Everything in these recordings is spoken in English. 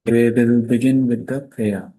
We will begin with the prayer.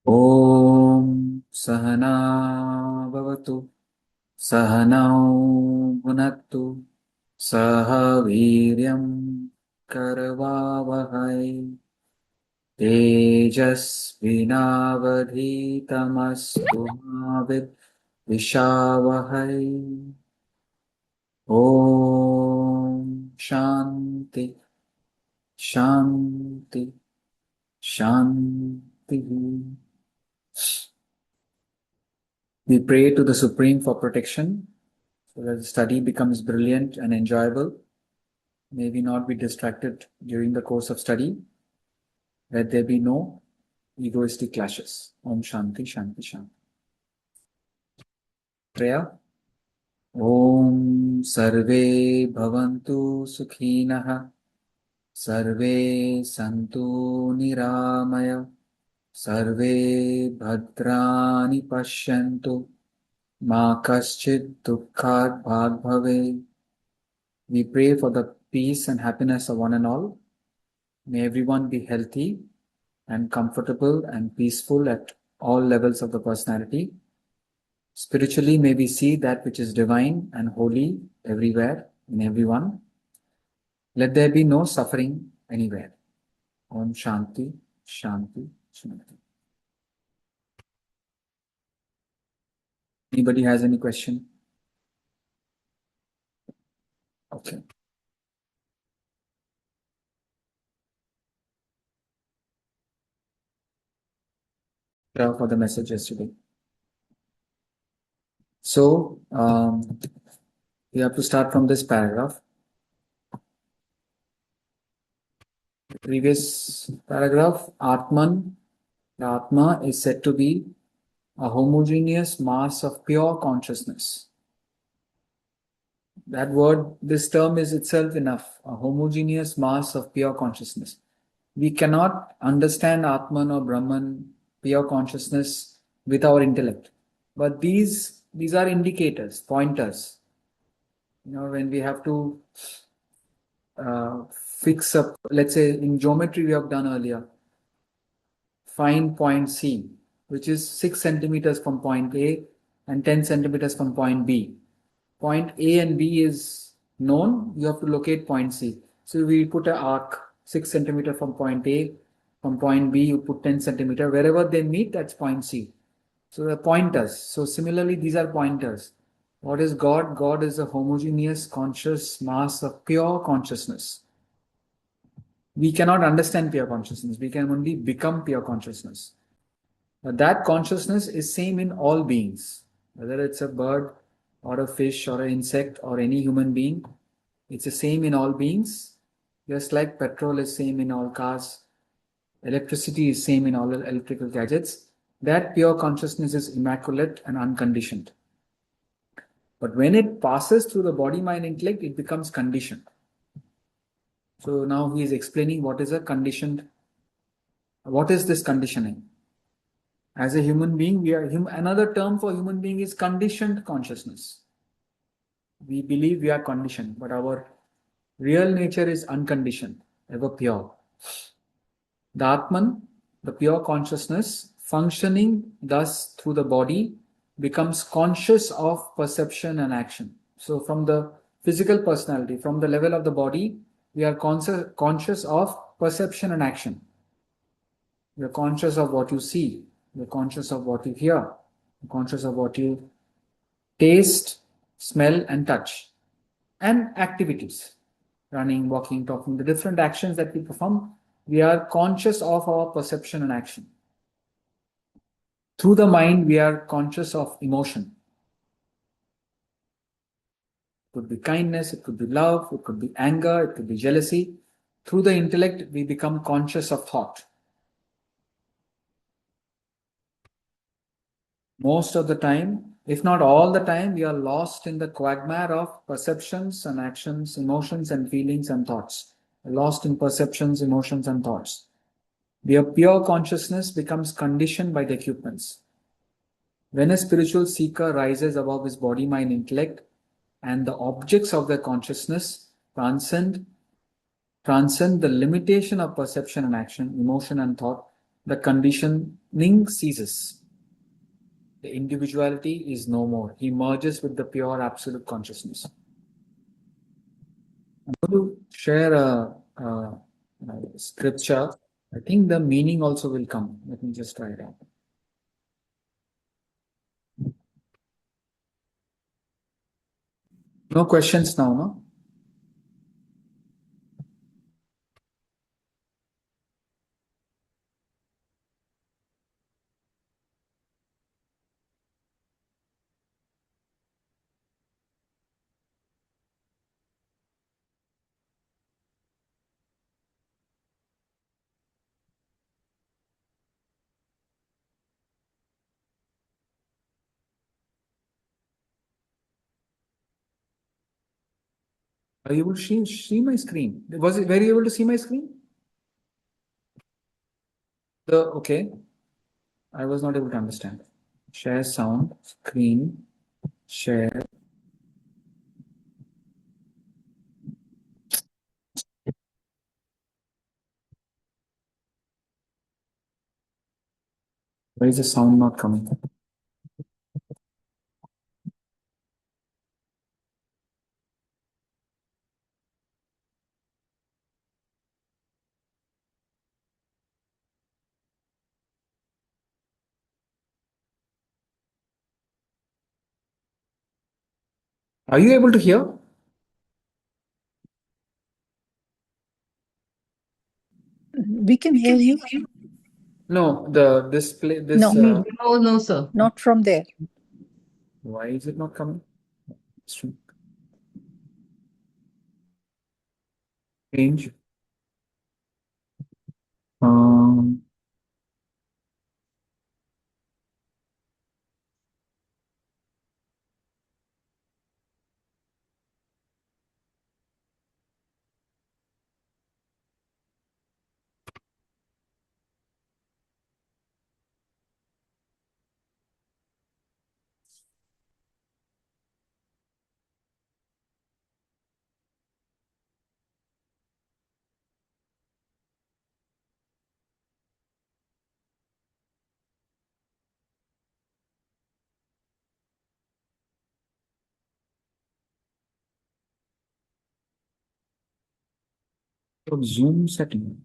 Om Sahana Bhavatu Sahanau Bhunattu Saha Viryam Karavavahai Tejasvinavadhitamastu Mavid Vishavahai. Om Shanti Shanti Shanti. We pray to the Supreme for protection so that the study becomes brilliant and enjoyable. May we not be distracted during the course of study. Let there be no egoistic clashes. Om Shanti Shanti Shanti. Prayer. Om Sarve Bhavantu Sukhinah Sarve Santu Niramaya Sarve Bhadrani Pashyantu Ma Kaschid Dukkhat Bhag Bhave. We pray for the peace and happiness of one and all. May everyone be healthy and comfortable and peaceful at all levels of the personality. Spiritually, may we see that which is divine and holy everywhere, in everyone. Let there be no suffering anywhere. Om Shanti, Shanti, Shanti. Anybody has any question? Okay. For the message yesterday. So, we have to start from this paragraph. The previous paragraph, Atman, the Atma is said to be a homogeneous mass of pure consciousness. That word, this term is itself enough, a homogeneous mass of pure consciousness. We cannot understand Atman or Brahman, pure consciousness, with our intellect. But these are indicators, pointers. When we have to fix up, let's say in geometry we have done earlier, find point C, which is 6 centimeters from point A and 10 centimeters from point B. Point A and B is known, you have to locate point C. So we put an arc 6 centimeter from point A, from point B you put 10 centimeter, wherever they meet that's point C. So the pointers. So similarly these are pointers. What is God? God is a homogeneous conscious mass of pure consciousness. We cannot understand pure consciousness. We can only become pure consciousness. But that consciousness is same in all beings. Whether it's a bird or a fish or an insect or any human being, it's the same in all beings. Just like petrol is same in all cars, electricity is same in all electrical gadgets. That pure consciousness is immaculate and unconditioned. But when it passes through the body, mind, intellect, it becomes conditioned. So now he is explaining what is a conditioned, what is this conditioning? As a human being, we are another term for human being is conditioned consciousness. We believe we are conditioned, but our real nature is unconditioned, ever pure. The Atman, the pure consciousness, functioning thus through the body, becomes conscious of perception and action. So from the physical personality, from the level of the body, we are conscious of perception and action. You're conscious of what you see. You're conscious of what you hear. You're conscious of what you taste, smell, and touch. And activities. Running, walking, talking, the different actions that we perform, we are conscious of our perception and action. Through the mind, we are conscious of emotion. It could be kindness, it could be love, it could be anger, it could be jealousy. Through the intellect, we become conscious of thought. Most of the time, if not all the time, we are lost in the quagmire of perceptions and actions, emotions and feelings and thoughts. Lost in perceptions, emotions, and thoughts. The pure consciousness becomes conditioned by the equipments. When a spiritual seeker rises above his body, mind, intellect, and the objects of their consciousness transcend the limitation of perception and action, emotion and thought, the conditioning ceases. The individuality is no more. He merges with the pure absolute consciousness. I'm going to share a scripture. I think the meaning also will come. Let me just try it out. No questions now, no? Are you able to see my screen? Were you able to see my screen? Okay. I was not able to understand. Share sound, screen, share. Why is the sound not coming? Are you able to hear? We can hear you. No, the display, No. No, sir. Not from there. Why is it not coming? Change. Um, Zoom setting.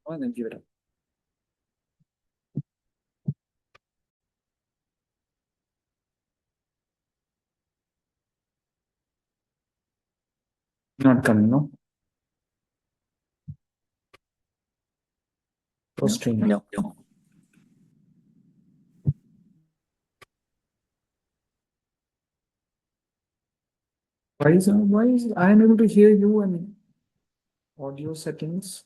And then give it up. Not coming, no? No. Why is I am able to hear you and audio settings?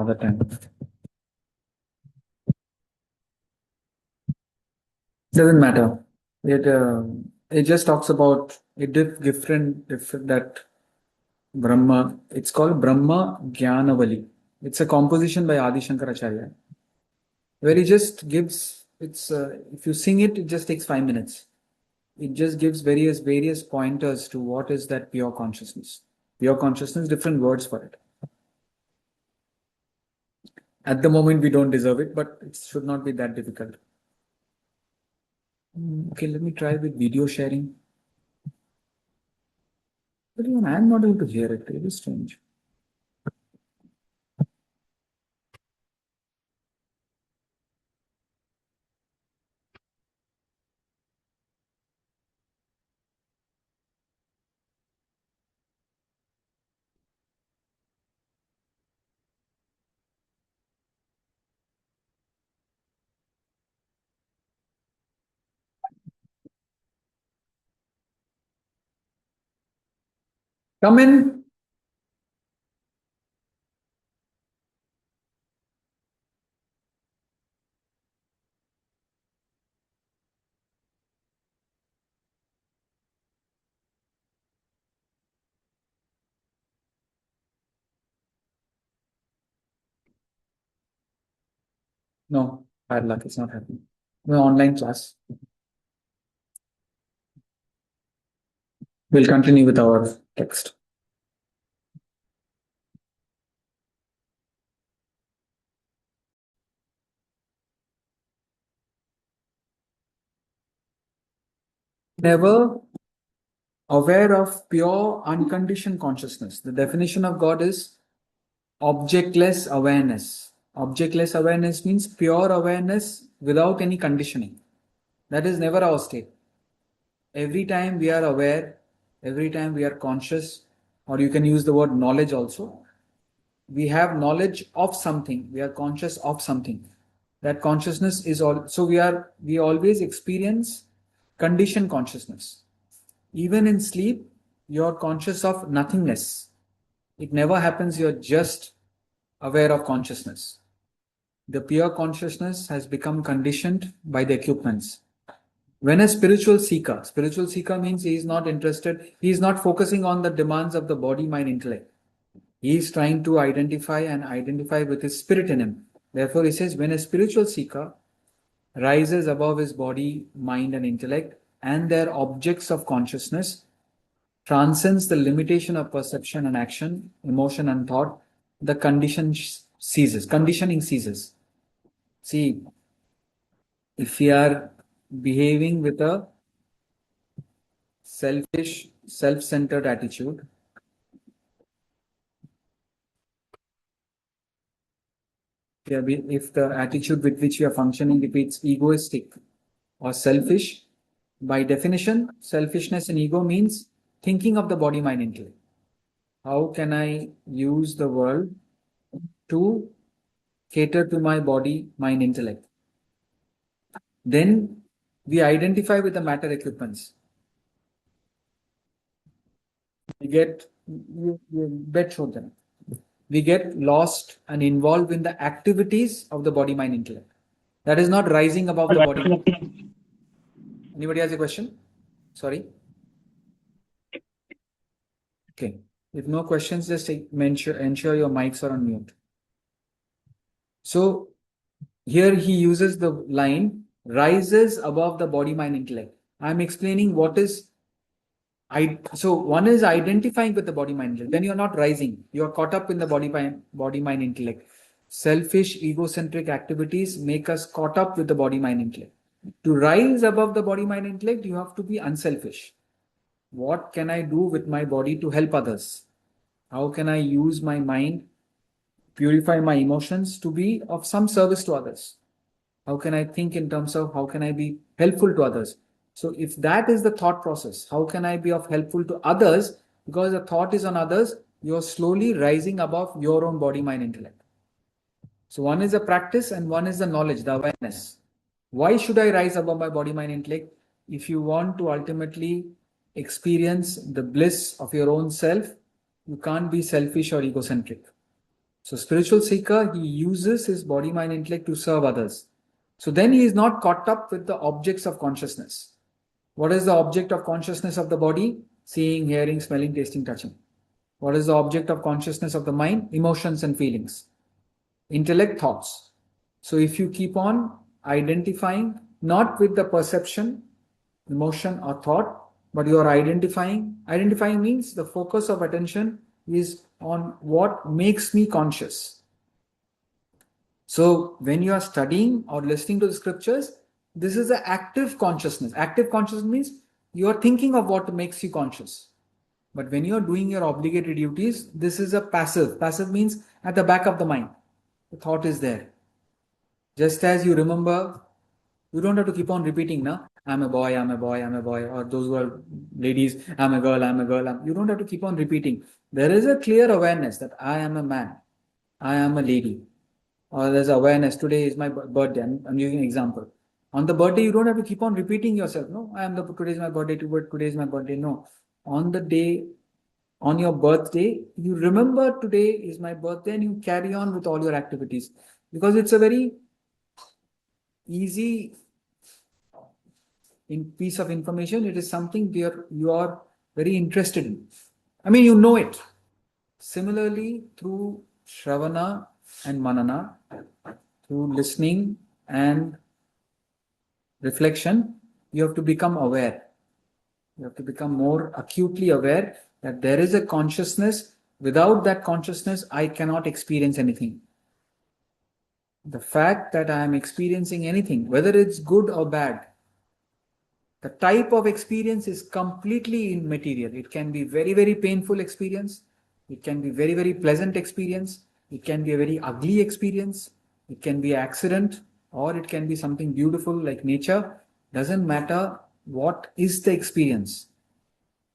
Other time. Doesn't matter. It just talks about different that Brahma. It's called Brahma Jnanavali. It's a composition by Adi Shankaracharya, where he just gives. If you sing it, it just takes 5 minutes. It just gives various pointers to what is that pure consciousness. Pure consciousness, different words for it. At the moment, we don't deserve it, but it should not be that difficult. Okay, let me try with video sharing. But even I am not able to hear it. It is strange. Come in. No, bad luck. It's not happening. No online class. We'll continue with our text. Never aware of pure unconditioned consciousness. The definition of God is objectless awareness. Objectless awareness means pure awareness without any conditioning. That is never our state. Every time we are aware, every time we are conscious, or you can use the word knowledge also, we have knowledge of something, we are conscious of something. That consciousness is all. So we always experience conditioned consciousness. Even in sleep, you're conscious of nothingness. It never happens, you're just aware of consciousness. The pure consciousness has become conditioned by the equipments. When a spiritual seeker means he is not interested, he is not focusing on the demands of the body, mind, intellect. He is trying to identify with his spirit in him. Therefore, he says, when a spiritual seeker rises above his body, mind, and intellect, and their objects of consciousness, transcends the limitation of perception and action, emotion and thought, the conditioning ceases. See, if we are behaving with a selfish, self-centered attitude, if the attitude with which we are functioning, if it's egoistic or selfish, by definition, selfishness and ego means thinking of the body, mind, intellect. How can I use the world to cater to my body, mind, intellect? Then we identify with the matter equipments. We get them. We get lost and involved in the activities of the body, mind, intellect. That is not rising above the body. Anybody has a question? Sorry. Okay. If no questions, just ensure your mics are on mute. So here he uses the line rises above the body, mind, intellect. I'm explaining what is so one is identifying with the body, mind, intellect. Then you're not rising. You're caught up in the body, mind, intellect. Selfish, egocentric activities make us caught up with the body, mind, intellect. To rise above the body, mind, intellect, you have to be unselfish. What can I do with my body to help others? How can I use my mind, purify my emotions to be of some service to others? How can I think in terms of how can I be helpful to others? So if that is the thought process, how can I be of helpful to others? Because the thought is on others, you're slowly rising above your own body, mind, intellect. So one is the practice and one is the knowledge, the awareness. Why should I rise above my body, mind, intellect? If you want to ultimately experience the bliss of your own self, you can't be selfish or egocentric. So spiritual seeker, he uses his body, mind, intellect to serve others. So then he is not caught up with the objects of consciousness. What is the object of consciousness of the body? Seeing, hearing, smelling, tasting, touching. What is the object of consciousness of the mind? Emotions and feelings. Intellect, thoughts. So if you keep on identifying not with the perception, emotion or thought, but you are identifying means the focus of attention is on what makes me conscious. So when you are studying or listening to the scriptures, this is an active consciousness. Active consciousness means you are thinking of what makes you conscious. But when you are doing your obligatory duties, this is a passive. Passive means at the back of the mind. The thought is there. Just as you remember, you don't have to keep on repeating, na? I'm a boy, I'm a boy, I'm a boy. Or those who are ladies, I'm a girl, I'm a girl. You don't have to keep on repeating. There is a clear awareness that I am a man, I am a lady. Or there's awareness, today is my birthday. I'm using an example. On the birthday, you don't have to keep on repeating yourself. No, today is my birthday, today is my birthday. No. On the day, on your birthday, you remember today is my birthday and you carry on with all your activities. Because it's a very easy piece of information. It is something you are very interested in. I mean, you know it. Similarly, through Shravana and Manana, through listening and reflection, you have to become aware. You have to become more acutely aware that there is a consciousness. Without that consciousness, I cannot experience anything. The fact that I am experiencing anything, whether it's good or bad, the type of experience is completely immaterial. It can be very, very painful experience. It can be very, very pleasant experience. It can be a very ugly experience. It can be an accident, or it can be something beautiful like nature. Doesn't matter what is the experience.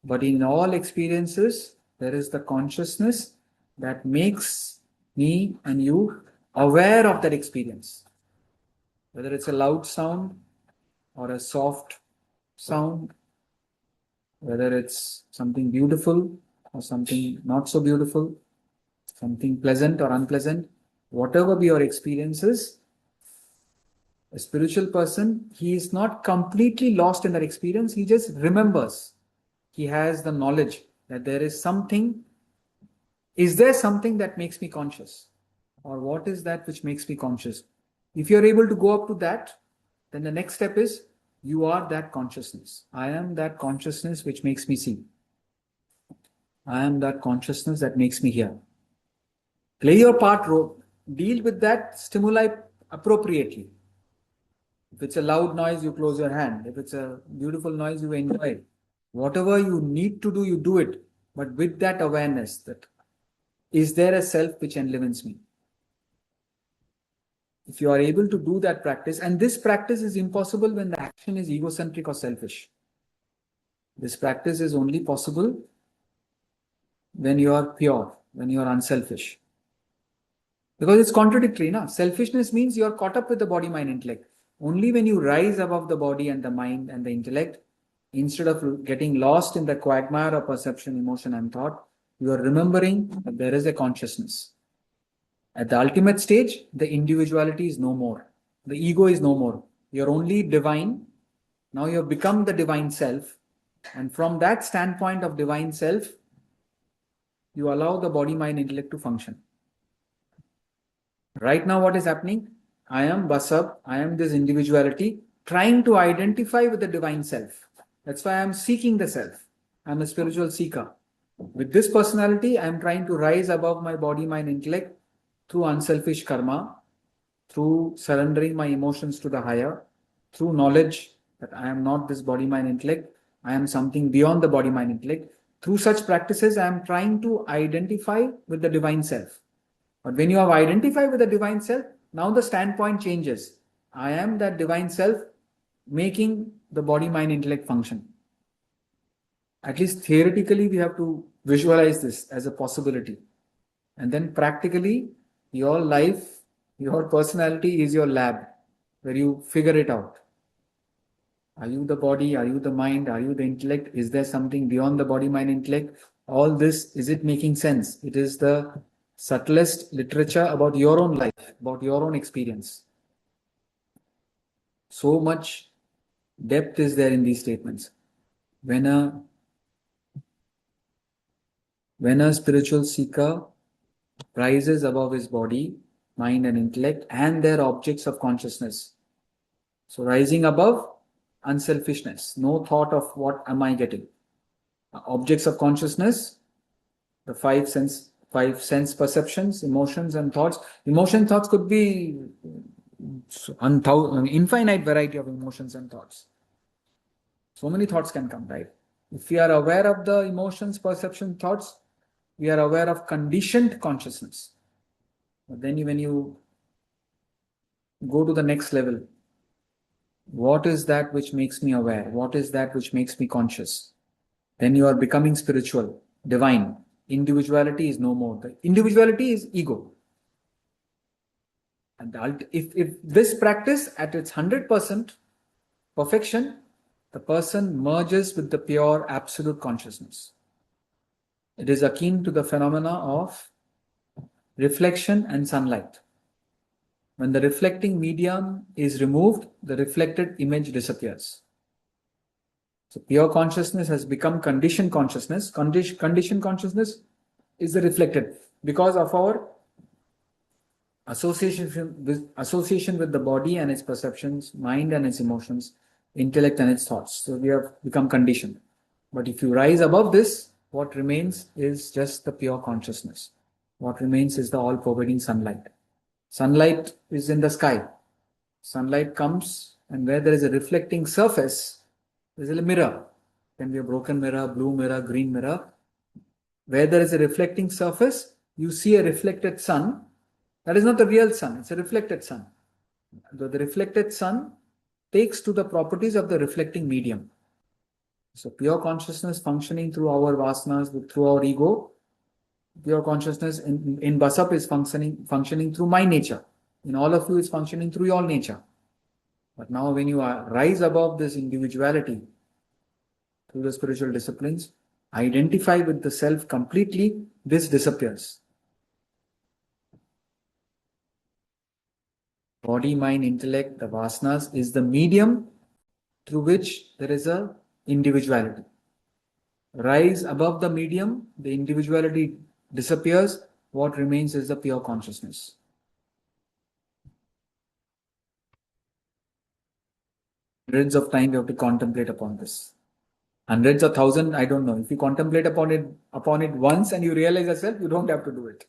But in all experiences, there is the consciousness that makes me and you aware of that experience. Whether it's a loud sound or a soft sound, whether it's something beautiful or something not so beautiful, something pleasant or unpleasant, whatever be your experiences, a spiritual person, he is not completely lost in that experience. He just remembers. He has the knowledge that there is something. Is there something that makes me conscious? Or what is that which makes me conscious? If you're able to go up to that, then the next step is you are that consciousness. I am that consciousness which makes me see. I am that consciousness that makes me hear. Play your part, deal with that stimuli appropriately. If it's a loud noise, you close your hand. If it's a beautiful noise, you enjoy it. Whatever you need to do, you do it. But with that awareness that is there a self which enlivens me? If you are able to do that practice, and this practice is impossible when the action is egocentric or selfish. This practice is only possible when you are pure, when you are unselfish. Because it's contradictory, na? Selfishness means you are caught up with the body, mind, intellect. Only when you rise above the body and the mind and the intellect, instead of getting lost in the quagmire of perception, emotion, and thought, you are remembering that there is a consciousness. At the ultimate stage, the individuality is no more. The ego is no more. You're only divine. Now you have become the divine self. And from that standpoint of divine self, you allow the body, mind, intellect to function. Right now, what is happening? I am Basab, I am this individuality, trying to identify with the divine self. That's why I am seeking the self. I am a spiritual seeker. With this personality, I am trying to rise above my body, mind, intellect through unselfish karma, through surrendering my emotions to the higher, through knowledge that I am not this body, mind, intellect, I am something beyond the body, mind, intellect. Through such practices, I am trying to identify with the divine self. But when you have identified with the divine self, now the standpoint changes. I am that divine self making the body, mind, intellect function. At least theoretically, we have to visualize this as a possibility. And then practically, your life, your personality is your lab where you figure it out. Are you the body? Are you the mind? Are you the intellect? Is there something beyond the body, mind, intellect? All this, is it making sense? It is the subtlest literature about your own life, about your own experience. So much depth is there in these statements. When a spiritual seeker rises above his body, mind and intellect and their objects of consciousness. So rising above, unselfishness, no thought of what am I getting. Objects of consciousness, the five 5 sense perceptions, emotions and thoughts. Emotion thoughts could be an infinite variety of emotions and thoughts. So many thoughts can come, right? If we are aware of the emotions, perception, thoughts, we are aware of conditioned consciousness. But then when you go to the next level, what is that which makes me aware? What is that which makes me conscious? Then you are becoming spiritual, divine. Individuality is no more. The individuality is ego. And if this practice at its 100% perfection, the person merges with the pure absolute consciousness. It is akin to the phenomena of reflection and sunlight. When the reflecting medium is removed, the reflected image disappears. So pure consciousness has become conditioned consciousness. Conditioned consciousness is the reflected because of our association with the body and its perceptions, mind and its emotions, intellect and its thoughts. So we have become conditioned. But if you rise above this, what remains is just the pure consciousness. What remains is the all-pervading sunlight. Sunlight is in the sky. Sunlight comes, and where there is a reflecting surface, there is a mirror. It can be a broken mirror, blue mirror, green mirror. Where there is a reflecting surface, you see a reflected sun. That is not the real sun, it's a reflected sun. The reflected sun takes to the properties of the reflecting medium. So pure consciousness functioning through our vasanas, through our ego. Pure consciousness in Basap is functioning through my nature. In all of you is functioning through your nature. But now when you rise above this individuality through the spiritual disciplines, identify with the self completely, this disappears. Body, mind, intellect, the vasanas is the medium through which there is a individuality. Rise above the medium, the individuality disappears. What remains is the pure consciousness. Hundreds of times you have to contemplate upon this. Hundreds of thousands, I don't know. If you contemplate upon it once and you realize yourself, you don't have to do it.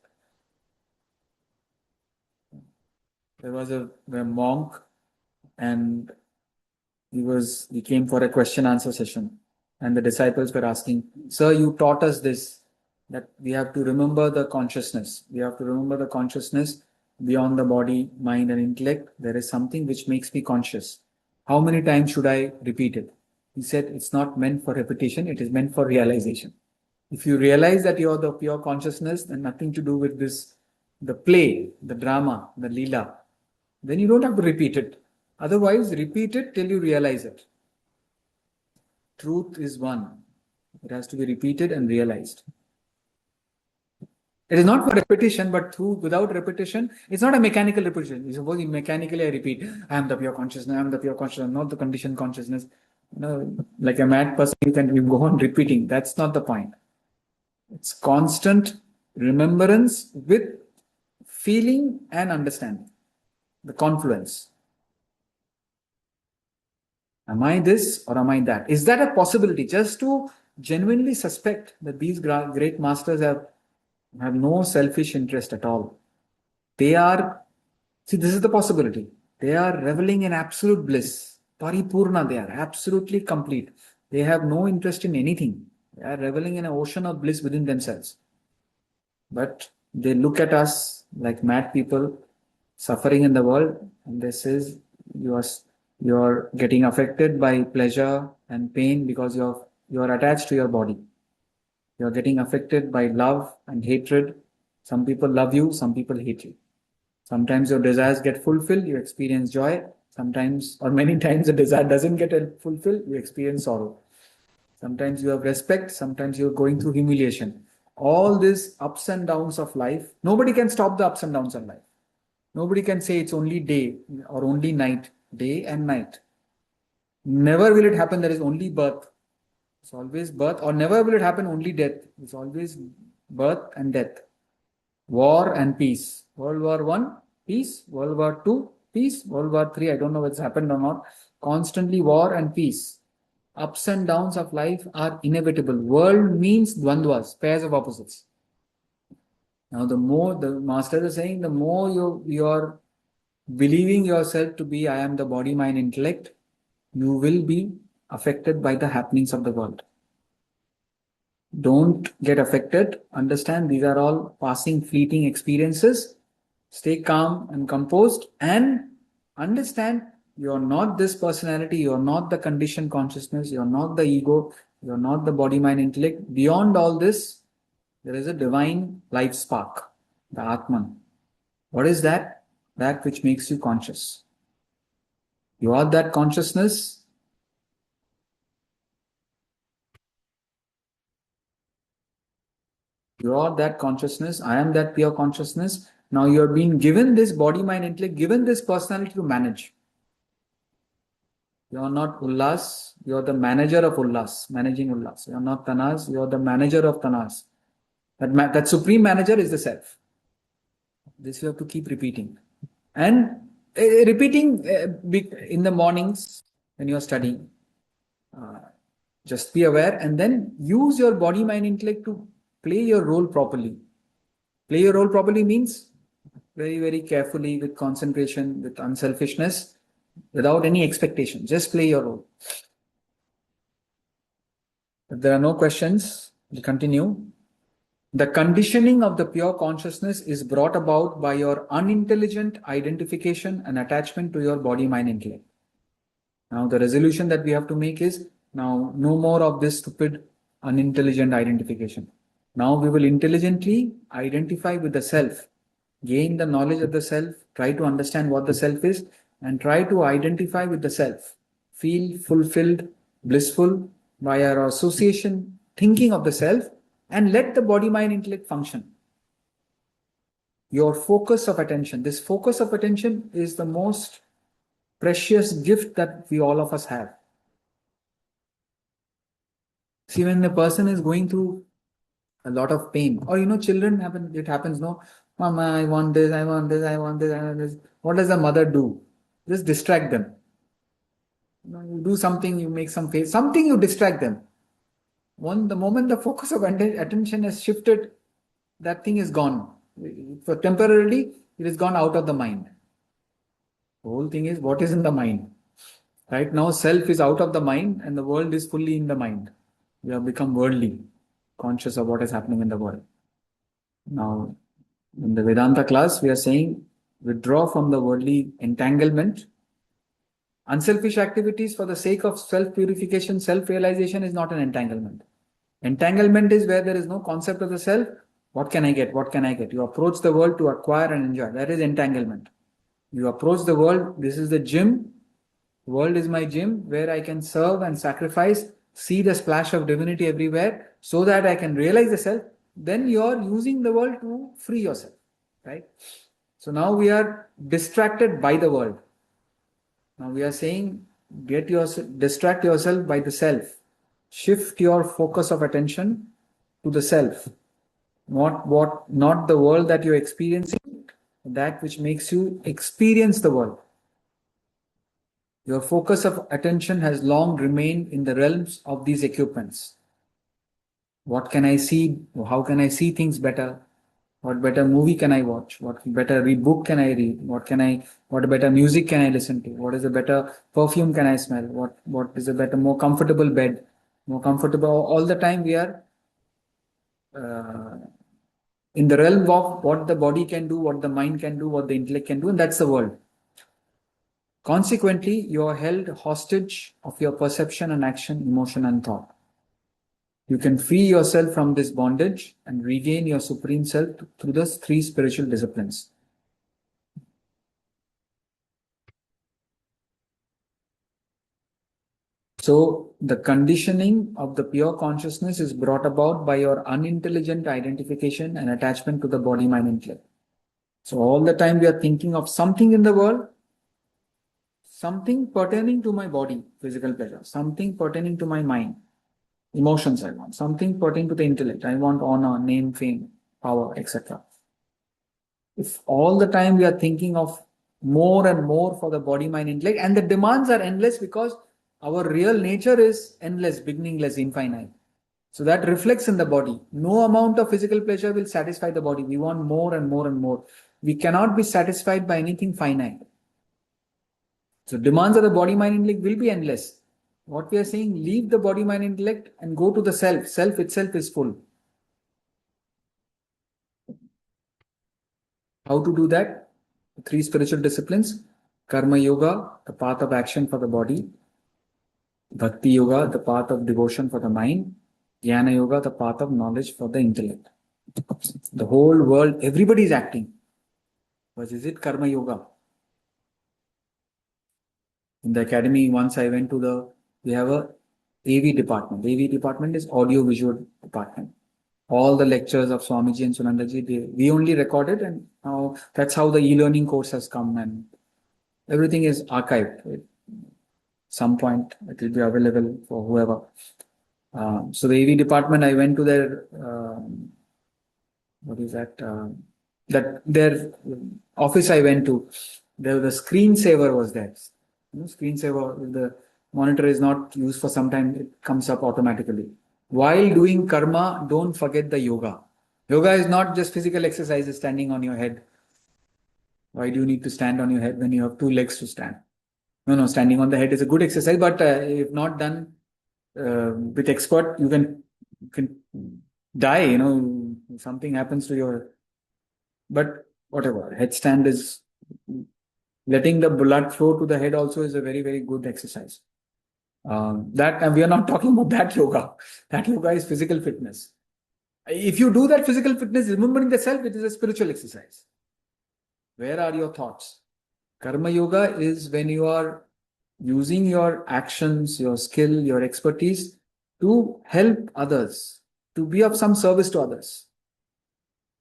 There was a monk, and he came for a question answer session, and the disciples were asking, "Sir, you taught us this, that we have to remember the consciousness. We have to remember the consciousness beyond the body, mind, and intellect. There is something which makes me conscious. How many times should I repeat it?" He said, "It's not meant for repetition, it is meant for realization. If you realize that you are the pure consciousness and nothing to do with this, the play, the drama, the lila, then you don't have to repeat it. Otherwise, repeat it till you realize it. Truth is one. It has to be repeated and realized. It is not for repetition, but without repetition, it's not a mechanical repetition. Suppose mechanically I repeat, I am the pure consciousness, I am the pure consciousness, not the conditioned consciousness. Like a mad person, you can go on repeating. That's not the point. It's constant remembrance with feeling and understanding. The confluence. Am I this or am I that? Is that a possibility? Just to genuinely suspect that these great masters have no selfish interest at all. This is the possibility. They are reveling in absolute bliss. Paripurna, they are absolutely complete. They have no interest in anything. They are reveling in an ocean of bliss within themselves. But they look at us like mad people suffering in the world, and they says, you're getting affected by pleasure and pain because you're attached to your body. You're getting affected by love and hatred. Some people love you, some people hate you. Sometimes your desires get fulfilled, you experience joy. Sometimes, or many times, the desire doesn't get fulfilled, you experience sorrow. Sometimes you have respect, sometimes you're going through humiliation. All these ups and downs of life, nobody can stop the ups and downs of life. Nobody can say it's only day or only night, day and night. Never will it happen there is only birth. It's always birth, or never will it happen only death. It's always birth and death. War and peace. World War I, peace. World War II, peace. World War III, I don't know what's happened or not. Constantly war and peace. Ups and downs of life are inevitable. World means dvandvas, pairs of opposites. Now, the more the master is saying, the more you're believing yourself to be, I am the body, mind, intellect, you will be affected by the happenings of the world. Don't get affected. Understand these are all passing, fleeting experiences. Stay calm and composed and understand you're not this personality, you're not the conditioned consciousness, you're not the ego, you're not the body, mind, intellect. Beyond all this, there is a divine life spark, the Atman. What is that? That which makes you conscious. You are that consciousness. You are that consciousness. I am that pure consciousness. Now you are being given this body, mind, intellect, given this personality to manage. You are not Ullas. You are the manager of Ullas, managing Ullas. You are not Tanas. You are the manager of Tanas. That supreme manager is the self. This you have to keep repeating. And repeating in the mornings when you are studying. Just be aware and then use your body, mind, intellect to play your role properly. Play your role properly means very, very carefully, with concentration, with unselfishness, without any expectation. Just play your role. If there are no questions, we'll continue. The conditioning of the pure consciousness is brought about by your unintelligent identification and attachment to your body, mind, intellect. Now, the resolution that we have to make is now no more of this stupid, unintelligent identification. Now we will intelligently identify with the self, gain the knowledge of the self, try to understand what the self is, and try to identify with the self. Feel fulfilled, blissful by our association, thinking of the self, and let the body, mind, intellect function. Your focus of attention. This focus of attention is the most precious gift that we all of us have. See, when a person is going through a lot of pain, or children it happens, no, Mama, I want this, I want this, I want this, I want this. What does the mother do? Just distract them. You do something, you make some face, something you distract them. The moment the focus of attention has shifted, that thing is gone. For temporarily, it is gone out of the mind. The whole thing is what is in the mind. Right now, self is out of the mind and the world is fully in the mind. We have become worldly, conscious of what is happening in the world. Now, in the Vedanta class, we are saying withdraw from the worldly entanglement. Unselfish activities for the sake of self-purification, self-realization is not an entanglement. Entanglement is where there is no concept of the self. What can I get? What can I get? You approach the world to acquire and enjoy. That is entanglement. You approach the world, this is the gym. The world is my gym where I can serve and sacrifice, see the splash of divinity everywhere so that I can realize the self. Then you are using the world to free yourself, right? So now we are distracted by the world. Now we are saying, distract yourself by the self. Shift your focus of attention to the self. Not the world that you're experiencing, that which makes you experience the world. Your focus of attention has long remained in the realms of these equipments. What can I see? How can I see things better? What better movie can I watch? What better book can I read? What better music can I listen to? What is a better perfume can I smell? What is a better, more comfortable bed? More comfortable. All the time we are in the realm of what the body can do, what the mind can do, what the intellect can do, and that's the world. Consequently, you are held hostage of your perception and action, emotion and thought. You can free yourself from this bondage and regain your supreme self through the 3 spiritual disciplines. So, the conditioning of the pure consciousness is brought about by your unintelligent identification and attachment to the body, mind, intellect. So, all the time we are thinking of something in the world, something pertaining to my body, physical pleasure, something pertaining to my mind, emotions I want, something pertaining to the intellect, I want honor, name, fame, power, etc. If all the time we are thinking of more and more for the body, mind, intellect, and the demands are endless because our real nature is endless, beginningless, infinite. So that reflects in the body. No amount of physical pleasure will satisfy the body. We want more and more and more. We cannot be satisfied by anything finite. So demands of the body, mind, intellect will be endless. What we are saying, leave the body, mind, intellect and go to the self. Self itself is full. How to do that? 3 spiritual disciplines. Karma Yoga, the path of action for the body. Bhakti Yoga, the path of devotion for the mind. Jnana Yoga, the path of knowledge for the intellect. The whole world, everybody is acting. But is it Karma Yoga? In the academy, once I went to we have a AV department. The AV department is audio visual department. All the lectures of Swamiji and Sunandaji, we only recorded, and now that's how the e-learning course has come, and everything is archived. At some point, it will be available for whoever. So the AV department, I went to their their office. I went to there. The screensaver was there. Screensaver, the monitor is not used for some time. It comes up automatically. While doing karma, don't forget the yoga. Yoga is not just physical exercises standing on your head. Why do you need to stand on your head when you have 2 legs to stand? No, standing on the head is a good exercise, but if not done with expert, you can die. Something happens to your. But whatever, headstand is letting the blood flow to the head. Also, is a very, very good exercise. That we are not talking about that yoga. That yoga is physical fitness. If you do that physical fitness, remembering the self, it is a spiritual exercise. Where are your thoughts? Karma yoga is when you are using your actions, your skill, your expertise to help others, to be of some service to others.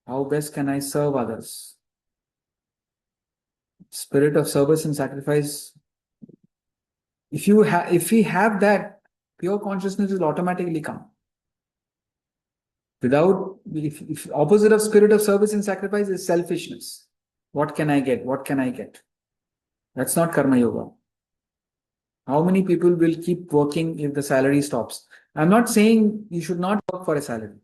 How best can I serve others? Spirit of service and sacrifice. If we have that, pure consciousness will automatically come. If opposite of spirit of service and sacrifice is selfishness. What can I get? What can I get? That's not karma yoga. How many people will keep working if the salary stops? I'm not saying you should not work for a salary.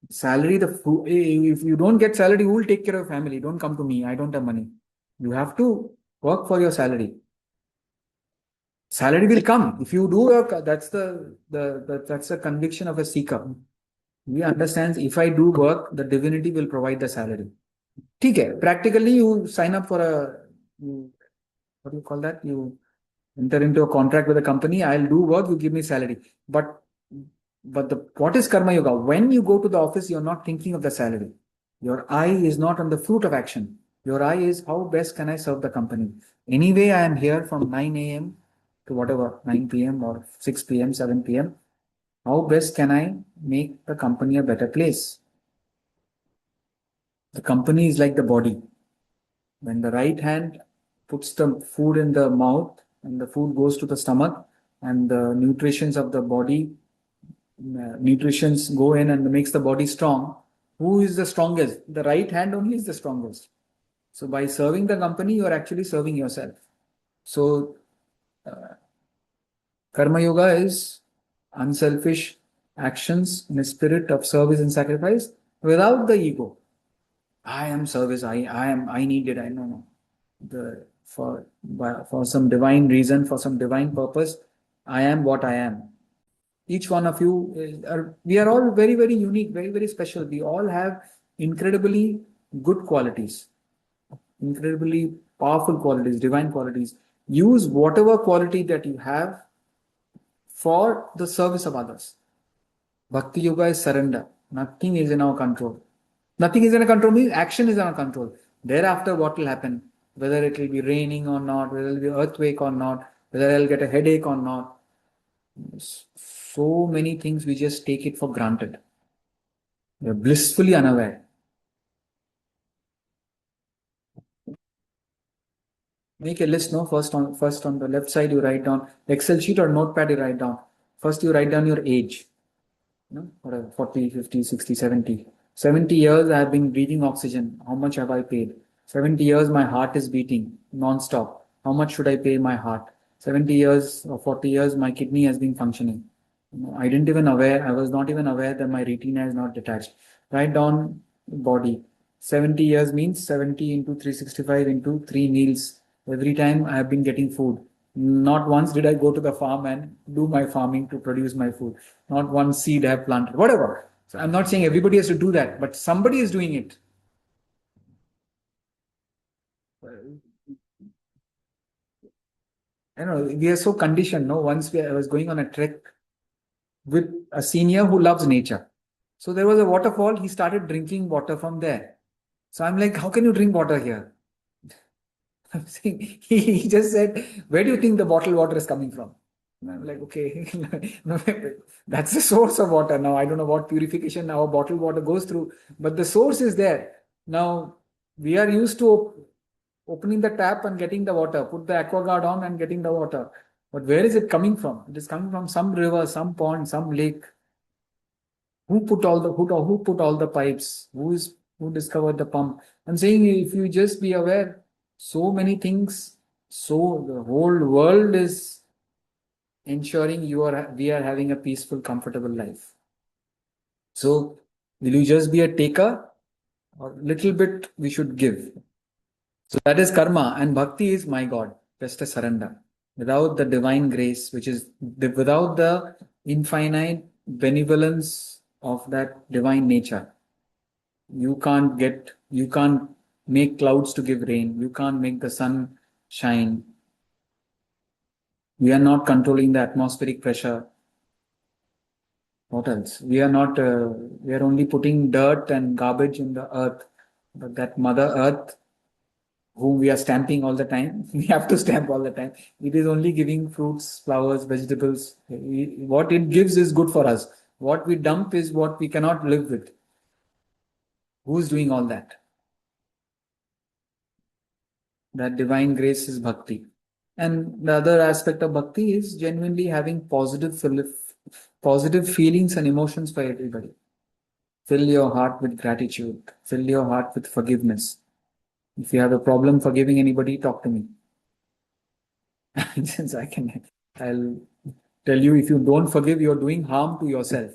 If you don't get salary, who will take care of your family? Don't come to me. I don't have money. You have to work for your salary. Salary will come if you do work. That's the conviction of a seeker. He understands, if I do work, the divinity will provide the salary. Okay, practically you sign up for what do you call that? You enter into a contract with a company. I'll do work, you give me salary. But what is karma yoga? When you go to the office, you're not thinking of the salary. Your eye is not on the fruit of action. Your eye is, how best can I serve the company? Anyway, I am here from 9 a.m. to whatever, 9 p.m. or 6 p.m., 7 p.m. How best can I make the company a better place? The company is like the body. When the right hand puts the food in the mouth and the food goes to the stomach, and the nutritions of the body, nutritions go in and makes the body strong, who is the strongest? The right hand only is the strongest. So by serving the company, you are actually serving yourself. So karma yoga is unselfish actions in a spirit of service and sacrifice without the ego. I am service. I need it. I know. For some divine reason, for some divine purpose, I am what I am. Each one of you, we are all very, very unique, very, very special. We all have incredibly good qualities, incredibly powerful qualities, divine qualities. Use whatever quality that you have for the service of others. Bhakti yoga is surrender. Nothing is in our control. Nothing is in our control means action is in our control. Thereafter, what will happen? Whether it will be raining or not, whether it will be earthquake or not, whether I'll get a headache or not. So many things we just take it for granted. We are blissfully unaware. Make a list, no? First on the left side, you write down Excel sheet or notepad, you write down. First, you write down your age. Whatever, 40, 50, 60, 70. 70 years I have been breathing oxygen. How much have I paid? 70 years my heart is beating non-stop. How much should I pay my heart? 70 years or 40 years my kidney has been functioning. I was not even aware that my retina is not detached. Write down body. 70 years means 70 into 365 into 3 meals. Every time I have been getting food. Not once did I go to the farm and do my farming to produce my food. Not one seed I have planted. Whatever. So I'm not saying everybody has to do that, but somebody is doing it. I know we are so conditioned. No, I was going on a trek with a senior who loves nature. So there was a waterfall. He started drinking water from there. So I'm like, how can you drink water here? I'm saying, he just said, where do you think the bottled water is coming from? And I'm like, okay, no, that's the source of water. Now, I don't know what purification our bottled water goes through, but the source is there. Now, we are used to opening the tap and getting the water, put the aquaguard on and getting the water. But where is it coming from? It is coming from some river, some pond, some lake. Who put all the pipes? Who discovered the pump? I'm saying if you just be aware, so many things, so the whole world is ensuring we are having a peaceful, comfortable life. So will you just be a taker, or little bit we should give? So that is karma, and bhakti is my God, just a surrender. Without the divine grace, without the infinite benevolence of that divine nature, you can't make clouds to give rain. You can't make the sun shine. We are not controlling the atmospheric pressure. What else? We are only putting dirt and garbage in the earth. But that Mother Earth, whom we are stamping all the time, we have to stamp all the time. It is only giving fruits, flowers, vegetables. What it gives is good for us. What we dump is what we cannot live with. Who's doing all that? That divine grace is bhakti. And the other aspect of bhakti is genuinely having positive feelings and emotions for everybody. Fill your heart with gratitude. Fill your heart with forgiveness. If you have a problem forgiving anybody, talk to me. Since I'll tell you, if you don't forgive, you're doing harm to yourself.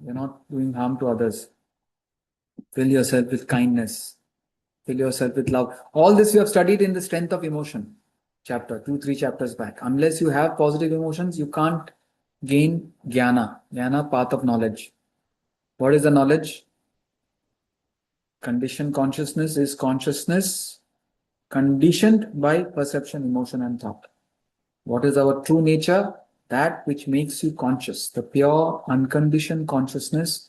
You're not doing harm to others. Fill yourself with kindness. Fill yourself with love. All this we have studied in the strength of emotion chapter, 2-3 chapters back. Unless you have positive emotions, you can't gain jnana. Jnana, path of knowledge. What is the knowledge? Conditioned consciousness is consciousness conditioned by perception, emotion, and thought. What is our true nature? That which makes you conscious. The pure, unconditioned consciousness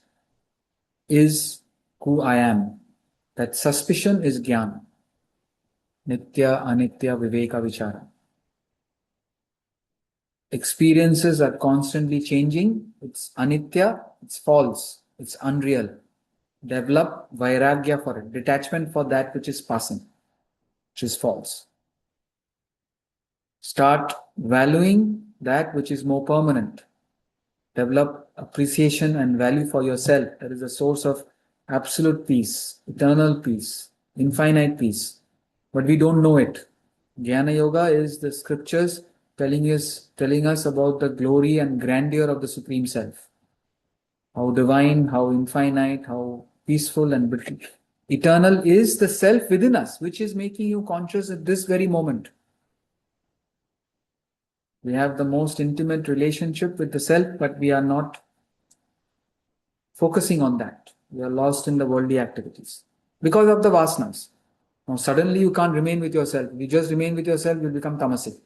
is who I am. That suspicion is jnana. Nitya, anitya, viveka, vichara. Experiences are constantly changing. It's anitya, it's false, it's unreal. Develop vairagya for it, detachment for that which is passing, which is false. Start valuing that which is more permanent. Develop appreciation and value for yourself. That is the source of absolute peace, eternal peace, infinite peace. But we don't know it. Jnana Yoga is the scriptures telling us about the glory and grandeur of the Supreme Self. How divine, how infinite, how peaceful and eternal is the self within us, which is making you conscious at this very moment. We have the most intimate relationship with the self, but we are not focusing on that. We are lost in the worldly activities because of the vasanas. Now, suddenly you can't remain with yourself. If you just remain with yourself, you'll become tamasic.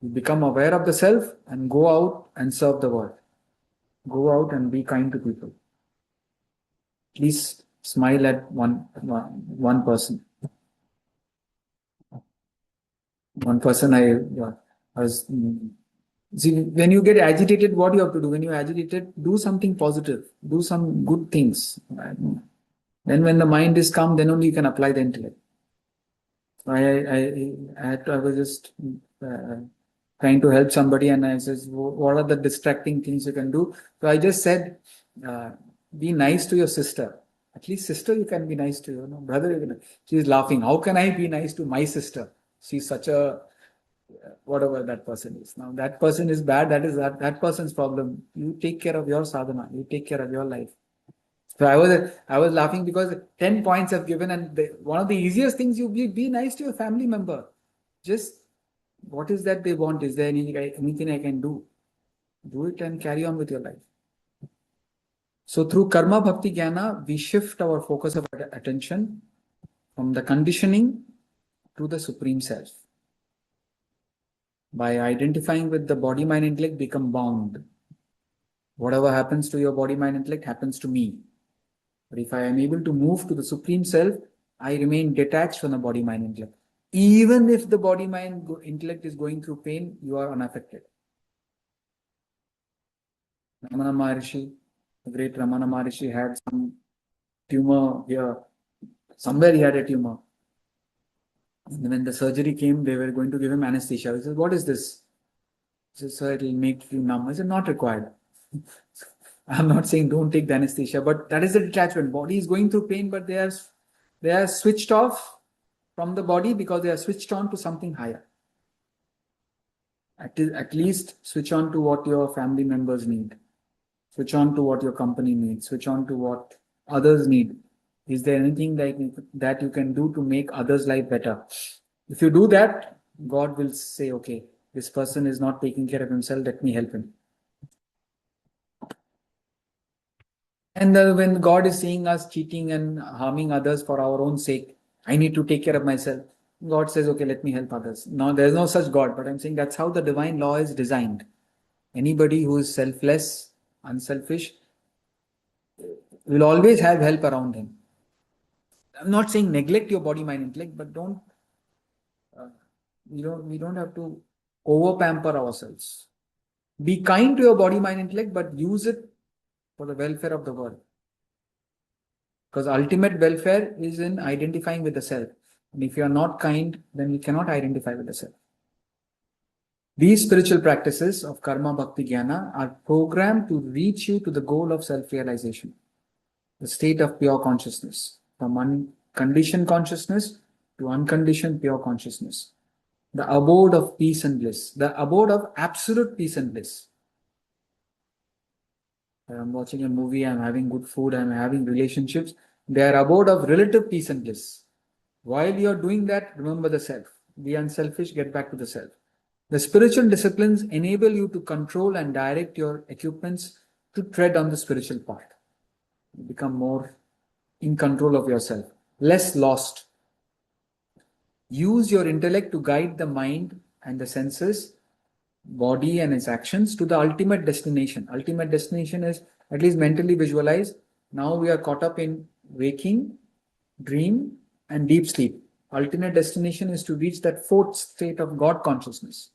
You become aware of the self and go out and serve the world. Go out and be kind to people. Please smile at one person. One person I was. See, when you get agitated, what you have to do? When you're agitated, do something positive. Do some good things. Then when the mind is calm, then only you can apply the intellect. I was just trying to help somebody, and I says, what are the distracting things you can do? So I just said, be nice to your sister. At least sister, you can be nice to. Brother, she's laughing. How can I be nice to my sister? She's such a whatever that person is. Now that person is bad, that is that person's problem. You take care of your sadhana, you take care of your life. So I was laughing because 10 points I've given, and one of the easiest things you be nice to your family member. Just what is that they want? Is there anything I can do? Do it and carry on with your life. So through karma bhakti jnana, we shift our focus of attention from the conditioning to the supreme self. By identifying with the body, mind, intellect, become bound. Whatever happens to your body, mind, intellect happens to me. But if I am able to move to the supreme self, I remain detached from the body, mind, intellect. Even if the body, mind, intellect is going through pain, you are unaffected. Ramana Maharishi, the great Ramana Maharishi, had some tumor here. Somewhere he had a tumor. And when the surgery came, they were going to give him anesthesia. He said, "What is this?" He said, "Sir, it will make you numb." I said, "Not required." I'm not saying don't take the anesthesia, but that is the detachment. Body is going through pain, but they are switched off from the body because they are switched on to something higher. At least switch on to what your family members need. Switch on to what your company needs. Switch on to what others need. Is there anything that you can do to make others' life better? If you do that, God will say, okay, this person is not taking care of himself, let me help him. And when God is seeing us cheating and harming others for our own sake, I need to take care of myself. God says, okay, let me help others. Now, there's no such God, but I'm saying that's how the divine law is designed. Anybody who is selfless, unselfish, will always have help around him. I'm not saying neglect your body, mind, intellect, but we don't have to over pamper ourselves. Be kind to your body, mind, intellect, but use it for the welfare of the world. Because ultimate welfare is in identifying with the self. And if you are not kind, then you cannot identify with the self. These spiritual practices of karma, bhakti, jnana are programmed to reach you to the goal of self-realization, the state of pure consciousness, from unconditioned consciousness to unconditioned pure consciousness, the abode of peace and bliss, the abode of absolute peace and bliss. I'm watching a movie, I'm having good food, I'm having relationships. They are abode of relative peace and bliss. While you're doing that, remember the self. Be unselfish, get back to the self. The spiritual disciplines enable you to control and direct your equipments to tread on the spiritual path. You become more in control of yourself, less lost. Use your intellect to guide the mind and the senses, body and its actions to the ultimate destination. Ultimate destination is at least mentally visualize. Now we are caught up in waking, dream, and deep sleep. Ultimate destination is to reach that fourth state of God consciousness.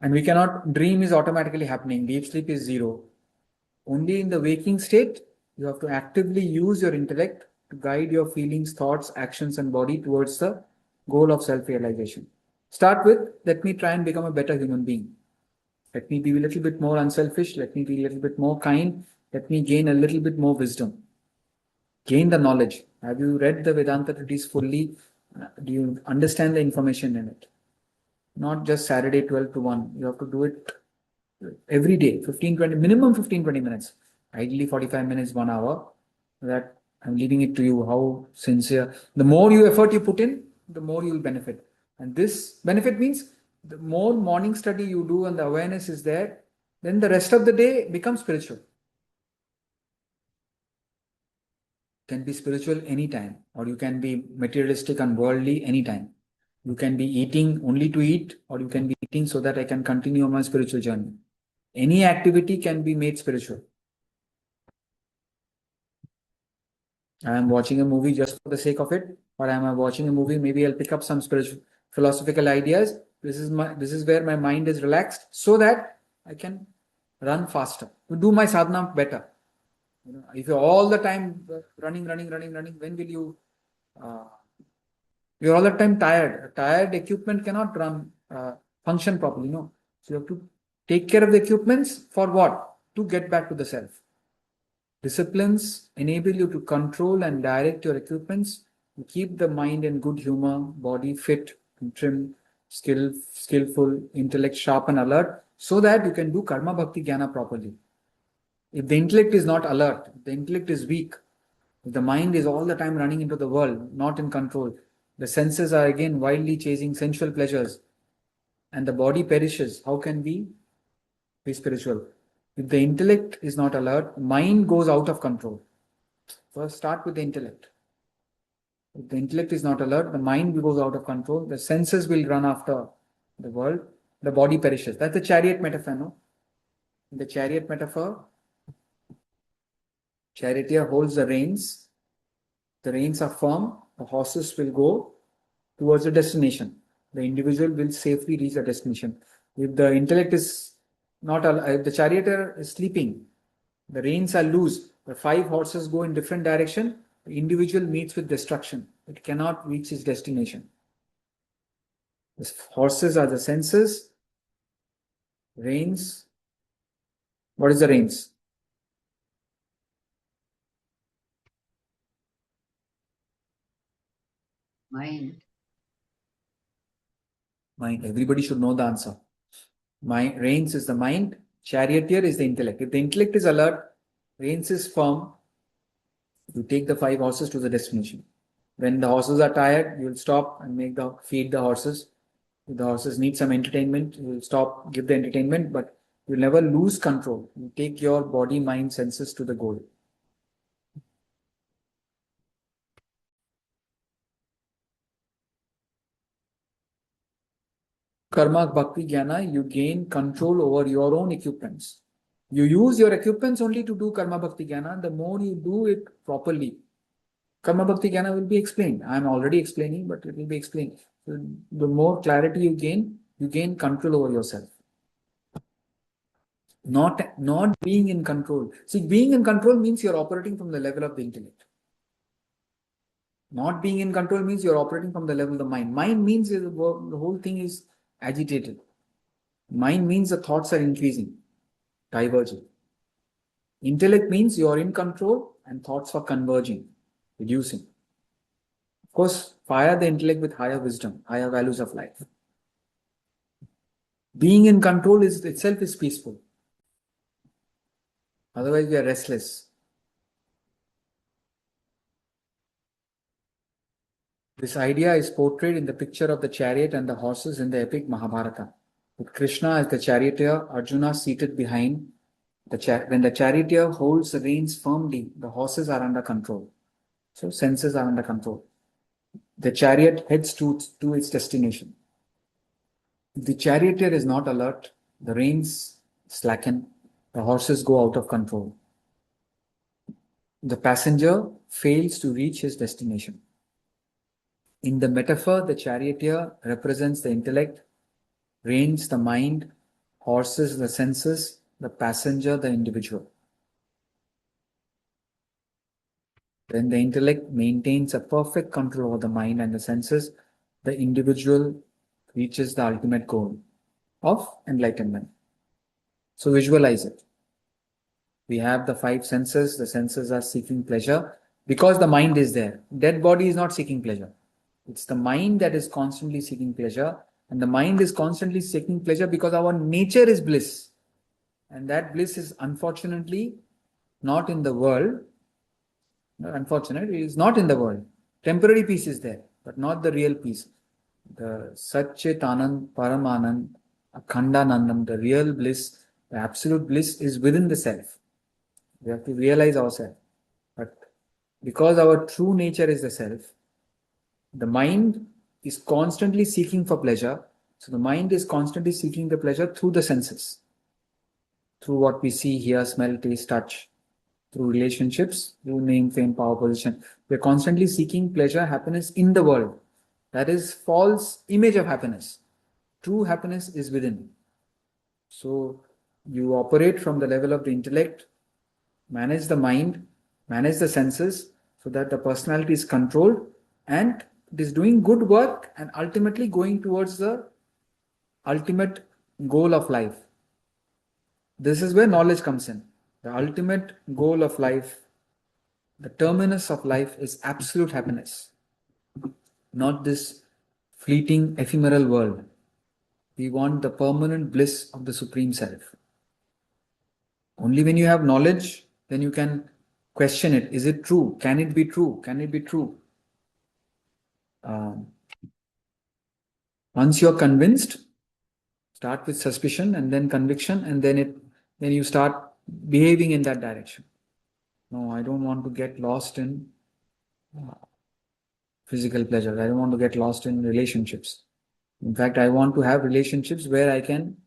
And we cannot, dream is automatically happening, deep sleep is zero. Only in the waking state, you have to actively use your intellect to guide your feelings, thoughts, actions, and body towards the goal of self-realization. Start with, let me try and become a better human being. Let me be a little bit more unselfish. Let me be a little bit more kind. Let me gain a little bit more wisdom. Gain the knowledge. Have you read the Vedanta treatise fully? Do you understand the information in it? Not just Saturday 12 to 1. You have to do it every day, 15-20, minimum 15-20 minutes. Ideally 45 minutes, 1 hour. That I'm leaving it to you how sincere. The more effort you put in, the more you will benefit. And this benefit means the more morning study you do and the awareness is there, then the rest of the day becomes spiritual. Can be spiritual anytime, or you can be materialistic and worldly anytime. You can be eating only to eat, or you can be eating so that I can continue on my spiritual journey. Any activity can be made spiritual. I am watching a movie just for the sake of it, or I am watching a movie, maybe I'll pick up some spiritual philosophical ideas. This is where my mind is relaxed so that I can run faster, to do my sadhana better. If you're all the time running, when will you you're all the time tired. Tired equipment cannot function properly, no. So you have to take care of the equipments for what? To get back to the self. Disciplines enable you to control and direct your equipments to keep the mind in good humor, body fit and trim, skillful, intellect sharp and alert, so that you can do karma bhakti jnana properly. If the intellect is not alert, the intellect is weak, if the mind is all the time running into the world, not in control, the senses are again wildly chasing sensual pleasures, and the body perishes, how can we be spiritual? If the intellect is not alert, mind goes out of control. First, start with the intellect. If the intellect is not alert, the mind goes out of control, the senses will run after the world, the body perishes. That's the chariot metaphor, no? In the chariot metaphor, charioteer holds the reins are firm, the horses will go towards the destination. The individual will safely reach the destination. If the intellect is not, if the charioteer is sleeping, the reins are loose, the 5 horses go in different direction, the individual meets with destruction. It cannot reach its destination. The horses are the senses, reins. What is the reins? Mind. Mind. Everybody should know the answer. Reins is the mind, charioteer is the intellect. If the intellect is alert, reins is firm, you take the 5 horses to the destination. When the horses are tired, you will stop and feed the horses. If the horses need some entertainment, you will stop, give the entertainment, but you'll never lose control. You take your body, mind, senses to the goal. Karma bhakti jnana, you gain control over your own equipments. You use your equipments only to do karma bhakti jnana. The more you do it properly, karma bhakti jnana will be explained. I am already explaining, but it will be explained. So the more clarity you gain control over yourself. Not being in control. See, being in control means you're operating from the level of the intellect. Not being in control means you're operating from the level of the mind. Mind means the whole thing is agitated. Mind means the thoughts are increasing, diverging. Intellect means you're in control and thoughts are converging, reducing. Of course, fire the intellect with higher wisdom, higher values of life. Being in control itself is peaceful. Otherwise, we are restless. This idea is portrayed in the picture of the chariot and the horses in the epic Mahabharata. With Krishna as the charioteer, Arjuna seated behind. When the charioteer holds the reins firmly, the horses are under control. So senses are under control. The chariot heads to its destination. If the charioteer is not alert, the reins slacken, the horses go out of control. The passenger fails to reach his destination. In the metaphor, the charioteer represents the intellect, reins the mind, horses the senses, the passenger the individual. When the intellect maintains a perfect control over the mind and the senses, the individual reaches the ultimate goal of enlightenment. So visualize it. We have the 5 senses. The senses are seeking pleasure because the mind is there. Dead body is not seeking pleasure. It's the mind that is constantly seeking pleasure, and the mind is constantly seeking pleasure because our nature is bliss. And that bliss is unfortunately not in the world. Unfortunately, it is not in the world. Temporary peace is there, but not the real peace. The Satchit Anand, Paramanand, Akhandanandam, the real bliss, the absolute bliss is within the self. We have to realize ourselves. But because our true nature is the self, the mind is constantly seeking for pleasure. So the mind is constantly seeking the pleasure through the senses. Through what we see, hear, smell, taste, touch. Through relationships, through name, fame, power, position. We are constantly seeking pleasure, happiness in the world. That is false image of happiness. True happiness is within. So you operate from the level of the intellect, manage the mind, manage the senses, so that the personality is controlled and it is doing good work and ultimately going towards the ultimate goal of life. This is where knowledge comes in. The ultimate goal of life, the terminus of life is absolute happiness, not this fleeting ephemeral world. We want the permanent bliss of the Supreme Self. Only when you have knowledge, then you can question it. Is it true? Can it be true? Can it be true? Once you're convinced, start with suspicion and then conviction, and then you start behaving in that direction. No, I don't want to get lost in physical pleasure. I don't want to get lost in relationships. In fact, I want to have relationships where I can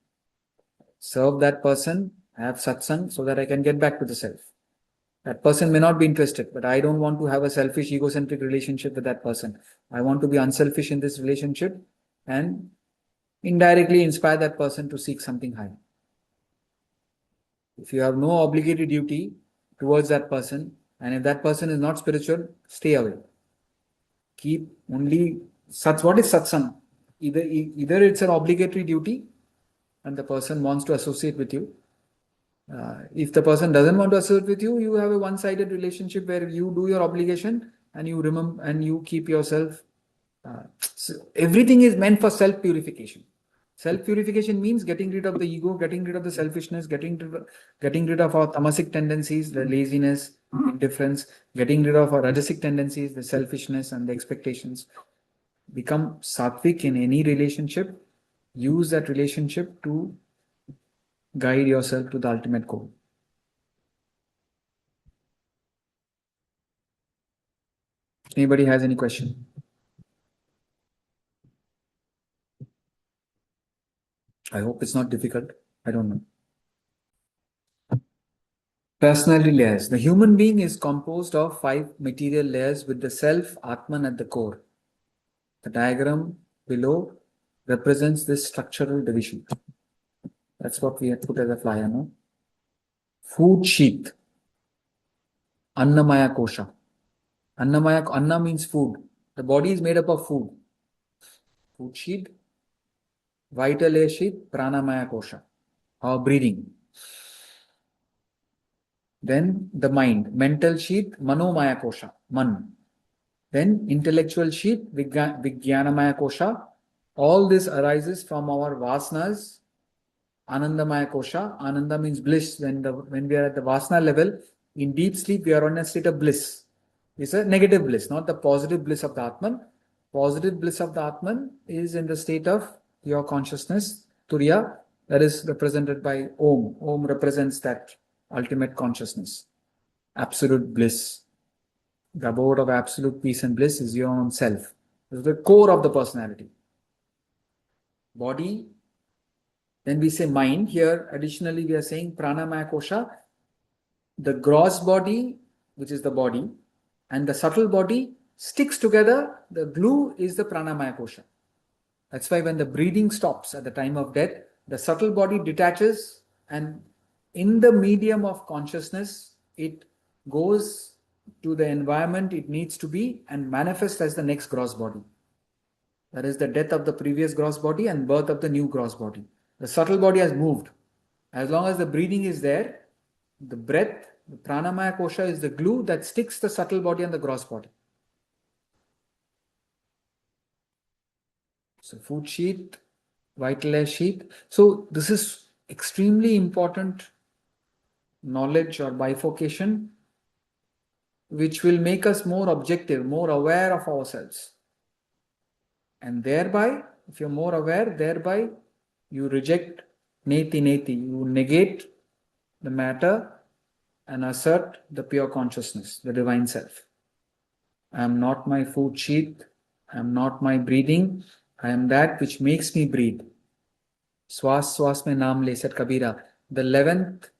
serve that person, have satsang, so that I can get back to the self. That person may not be interested, but I don't want to have a selfish, egocentric relationship with that person. I want to be unselfish in this relationship and indirectly inspire that person to seek something higher. If you have no obligatory duty towards that person, and if that person is not spiritual, stay away. Keep only what is satsang? Either it's an obligatory duty and the person wants to associate with you. If the person doesn't want to associate with you, you have a one-sided relationship where you do your obligation and you remember and you keep yourself. So everything is meant for self-purification. Self-purification means getting rid of the ego, getting rid of the selfishness, getting rid of our tamasic tendencies, the laziness, indifference, getting rid of our rajasic tendencies, the selfishness and the expectations. Become sattvic in any relationship. Use that relationship to guide yourself to the ultimate goal. Anybody has any question? I hope it's not difficult. I don't know. Personality layers. The human being is composed of 5 material layers with the self, Atman at the core. The diagram below represents this structural division. That's what we had put as a flyer, no? Food sheath. Annamaya kosha. Anna means food. The body is made up of food. Food sheath. Vital air sheath. Pranamaya kosha. Our breathing. Then the mind. Mental sheath. Manomaya kosha. Man. Then intellectual sheath. Vijnanamaya kosha. All this arises from our vasanas. Anandamaya kosha. Ananda means bliss. When we are at the vasana level, in deep sleep, we are on a state of bliss. It's a negative bliss, not the positive bliss of the Atman. Positive bliss of the Atman is in the state of pure consciousness, Turiya, that is represented by Om. Om represents that ultimate consciousness, absolute bliss. The abode of absolute peace and bliss is your own self. This is the core of the personality. Body. Then we say mind. Here, additionally, we are saying Pranamaya Kosha. The gross body, which is the body, and the subtle body sticks together. The glue is the Pranamaya Kosha. That's why when the breathing stops at the time of death, the subtle body detaches, and in the medium of consciousness, it goes to the environment it needs to be and manifests as the next gross body. That is the death of the previous gross body and birth of the new gross body. The subtle body has moved. As long as the breathing is there, the breath, the Pranamaya Kosha is the glue that sticks the subtle body and the gross body. So food sheath, vital air sheath. So this is extremely important knowledge or bifurcation which will make us more objective, more aware of ourselves. And thereby, if you're more aware, thereby you reject neti. You negate the matter and assert the pure consciousness, the divine self. I am not my food sheath. I am not my breathing. I am that which makes me breathe. Swas swas mein naam le, said Kabira. The 11th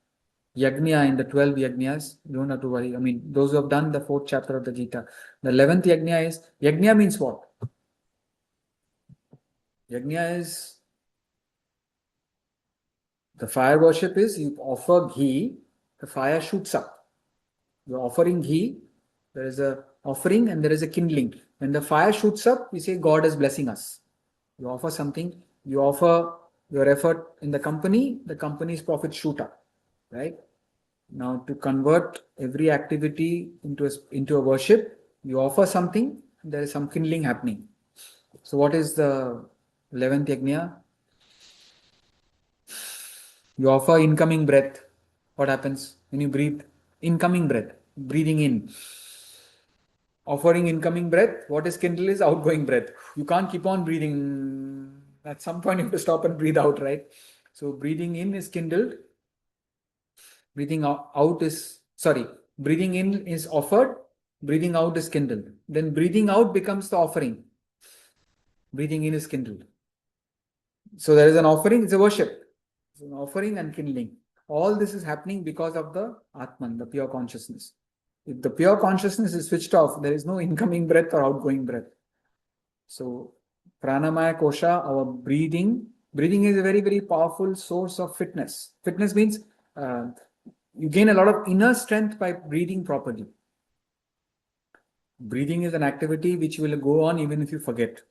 yajna in the 12 yajnas, you don't have to worry. I mean, those who have done the 4th chapter of the Gita. The 11th yajna means what? Yajna is, the fire worship is, you offer ghee, the fire shoots up. You're offering ghee, there is a offering and there is a kindling. When the fire shoots up, we say God is blessing us. You offer something, you offer your effort in the company's profits shoot up, right? Now to convert every activity into a worship, you offer something, there is some kindling happening. So what is the 11th yajna? You offer incoming breath. What happens when you breathe? Incoming breath, breathing in. Offering incoming breath, what is kindled is outgoing breath. You can't keep on breathing. At some point, you have to stop and breathe out, right? So, breathing in is kindled. Breathing out is, sorry, breathing in is offered. Breathing out is kindled. Then breathing out becomes the offering. Breathing in is kindled. So, there is an offering, it's a worship. It's an offering and kindling. All this is happening because of the Atman, the pure consciousness. If the pure consciousness is switched off, there is no incoming breath or outgoing breath. So, Pranamaya Kosha, our breathing is a very, very powerful source of fitness. Fitness means you gain a lot of inner strength by breathing properly. Breathing is an activity which will go on even if you forget.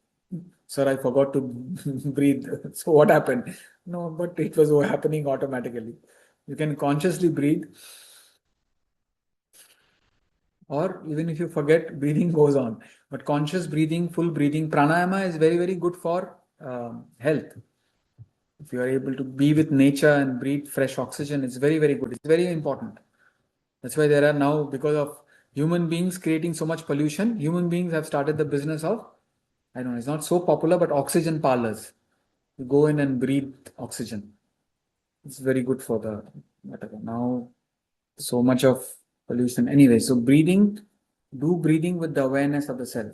Sir, I forgot to breathe. So what happened? No, but it was happening automatically. You can consciously breathe. Or even if you forget, breathing goes on. But conscious breathing, full breathing, pranayama is very, very good for health. If you are able to be with nature and breathe fresh oxygen, it's very, very good. It's very important. That's why there are now, because of human beings creating so much pollution, human beings have started the business of, I don't know, it's not so popular, but oxygen parlors. You go in and breathe oxygen. It's very good for the whatever. Now, so much of pollution. Anyway, so breathing, do breathing with the awareness of the self.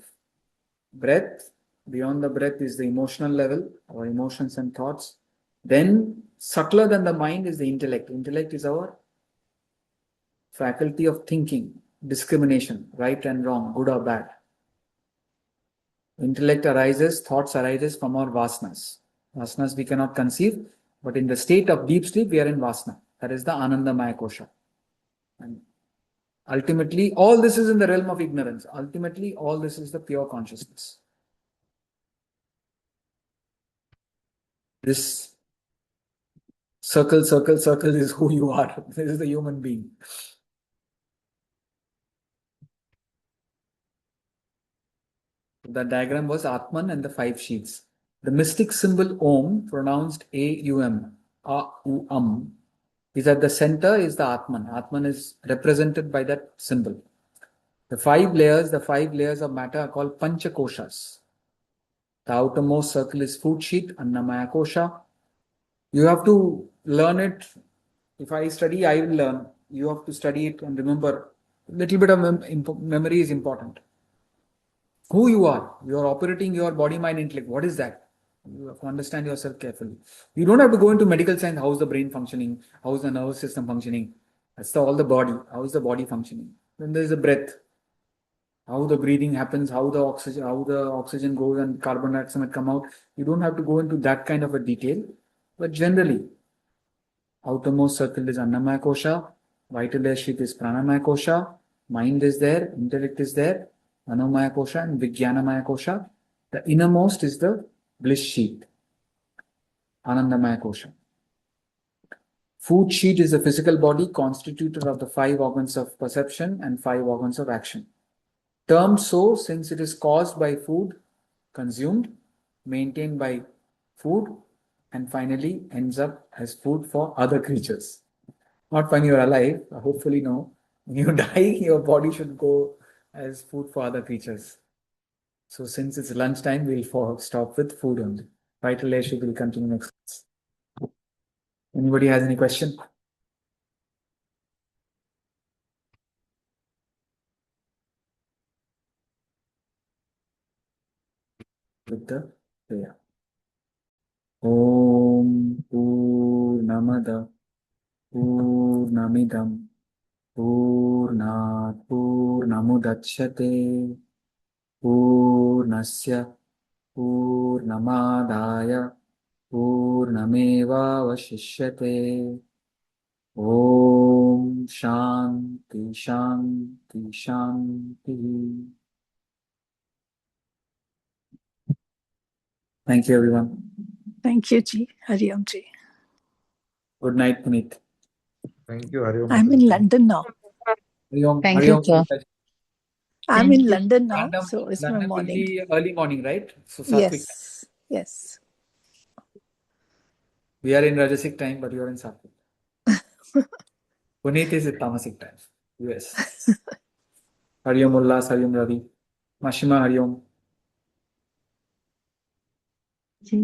Breath, beyond the breath is the emotional level, our emotions and thoughts. Then, subtler than the mind is the intellect. Intellect is our faculty of thinking, discrimination, right and wrong, good or bad. Intellect arises, thoughts arises from our vasanas. Vasanas we cannot conceive, but in the state of deep sleep, we are in vasana. That is the Anandamaya Kosha. And ultimately, all this is in the realm of ignorance. Ultimately, all this is the pure consciousness. This circle is who you are. This is the human being. The diagram was Atman and the 5 sheets. The mystic symbol Om, pronounced A-U-M, A-U-M, is at the center is the Atman. Atman is represented by that symbol. The 5 layers of matter are called Panchakoshas. The outermost circle is food sheet, Annamaya Kosha. You have to learn it. If I study, I will learn. You have to study it and remember. A little bit of memory is important. Who you are operating your body, mind, intellect. What is that? You have to understand yourself carefully. You don't have to go into medical science. How's the brain functioning? How's the nervous system functioning? That's all the body. How is the body functioning? Then there is a breath. How the breathing happens, how the oxygen goes and carbon dioxide come out. You don't have to go into that kind of a detail. But generally, outermost circle is Annamaya Kosha, vital air sheath is Pranamaya Kosha, mind is there, intellect is there, Manomaya Kosha and Vijnanamaya Kosha. The innermost is the bliss sheath, Anandamaya Kosha. Food sheath is the physical body constituted of the 5 organs of perception and 5 organs of action. Termed so since it is caused by food consumed, maintained by food, and finally ends up as food for other creatures. Not when you are alive, hopefully no. When you die, your body should go as food for other creatures. So since it's lunchtime, we'll stop with food only. Vital air will continue next class. Anybody has any question? With the prayer. Om Purnamada Purnamidam Purnat Purnamudachyate Purnasya Purnamadaya Purnamevavashishyate. Om Shanti Shanti Shanti. Thank you, everyone. Thank you, Ji. Hari Om Ji. Good night, Puneet. Thank you, Hari Om. I'm in London now. Hari Om. Thank Hari you, Om. sir. I'm Thank in you. London now, London, so it's my London will morning. be early morning, right? So Satvik. Yes, yes. We are in Rajasic time, but you are in Sattvic. Puneet is in Tamasic time. Yes. Hariom Ullas, Hariom Ravi. Mashima Hariom. Ji